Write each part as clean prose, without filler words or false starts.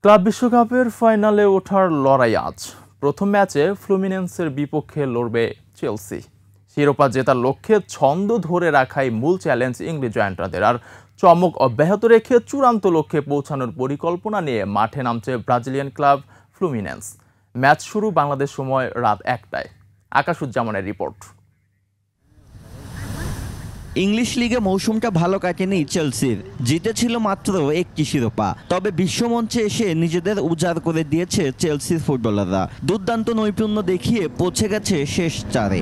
Club বিশ্বকাপের ফাইনালে ওঠার লড়াই আজ। প্রথম ম্যাচে ফ্লুমিনেন্সের বিপক্ষে লড়বে চেলসি। শিরোপা জেতার লক্ষ্যে ছন্দ ধরে রাখাই মূল চ্যালেঞ্জ ইংরেজ জায়ান্টদের। আর চমক অব্যাহত রেখে চূড়ান্ত লক্ষ্যে পৌঁছানোর পরিকল্পনা নিয়ে মাঠে নামছে ব্রাজিলিয়ান ক্লাব ফ্লুমিনেন্স। ম্যাচ শুরু বাংলাদেশ সময় রাত 1টায়। আকাশুজ্জামানের রিপোর্ট। ইংলিশ লিগে মৌসুমটা ভালো কাটেনি চেলসির, জিতেছিল মাত্র একটি শিরোপা। তবে বিশ্বমঞ্চে এসে নিজেদের উজাড় করে দিয়েছে চেলসির ফুটবলাররা। দুর্দান্ত নৈপুণ্য দেখিয়ে পৌঁছে গেছে শেষ চারে।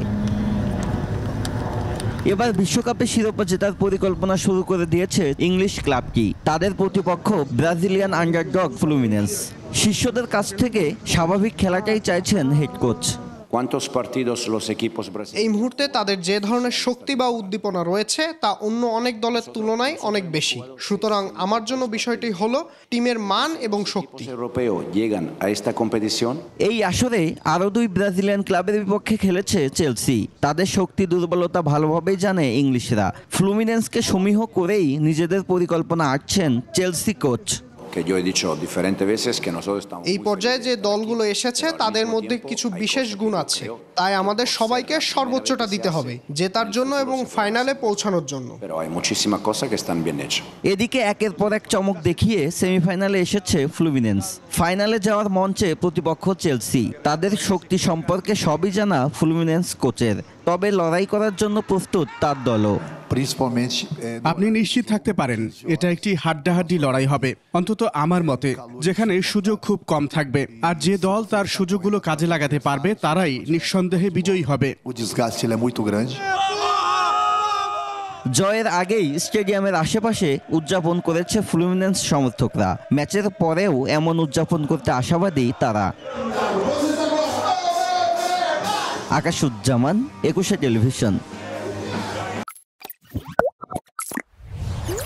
এবার বিশ্বকাপে শিরোপা জেতার পরিকল্পনা শুরু করে দিয়েছে ইংলিশ ক্লাবটি। তাদের প্রতিপক্ষ ব্রাজিলিয়ান আন্ডারডগ ফ্লুমিনেন্স। শিষ্যদের কাছ থেকে স্বাভাবিক খেলাটাই চাইছেন হেড কোচ। এই মুহূর্তে তাদের যে ধরনের শক্তি বা উদ্দীপনা রয়েছে তা অন্য অনেক দলের তুলনায় অনেক বেশি। সুতরাং আমার জন্য বিষয়টি হলো টিমের মান এবং শক্তি। এই আসরে আরও দুই ব্রাজিলিয়ান ক্লাবের বিপক্ষে খেলেছে চেলসি। তাদের শক্তি দুর্বলতা ভালোভাবেই জানে ইংলিশরা। ফ্লুমিনেন্সকে সমীহ করেই নিজেদের পরিকল্পনা আঁটছেন চেলসি কোচ। এই পর্যায়ে যে দলগুলো এসেছে তাদের মধ্যে কিছু বিশেষ গুণ আছে, তাই আমাদের সবাইকে সর্বোচ্চটা দিতে হবে জেতার জন্য এবং ফাইনালে পৌঁছানোর জন্য। এদিকে একের পর এক চমক দেখিয়ে সেমিফাইনালে এসেছে ফ্লুমিনেন্স। ফাইনালে যাওয়ার মঞ্চে প্রতিপক্ষ চেলসি। তাদের শক্তি সম্পর্কে সবই জানা ফ্লুমিনেন্স কোচের, তবে লড়াই করার জন্য প্রস্তুত তার দলও। আপনি নিশ্চিত থাকতে পারেন এটা একটি হাড্ডাহাড্ডি লড়াই হবে, অন্তত আমার মতে, যেখানে সুযোগ খুব কম থাকবে। আর যে দল তার সুযোগগুলো কাজে লাগাতে পারবে তারাই নিঃসন্দেহে বিজয়ী হবে। জয়ের আগেই স্টেডিয়ামের আশেপাশে উদযাপন করেছে ফ্লুমিনেন্স সমর্থকরা। ম্যাচের পরেও এমন উদযাপন করতে আশাবাদী তারা। আকাশুজ্জামান, 21 টেলিভিশন।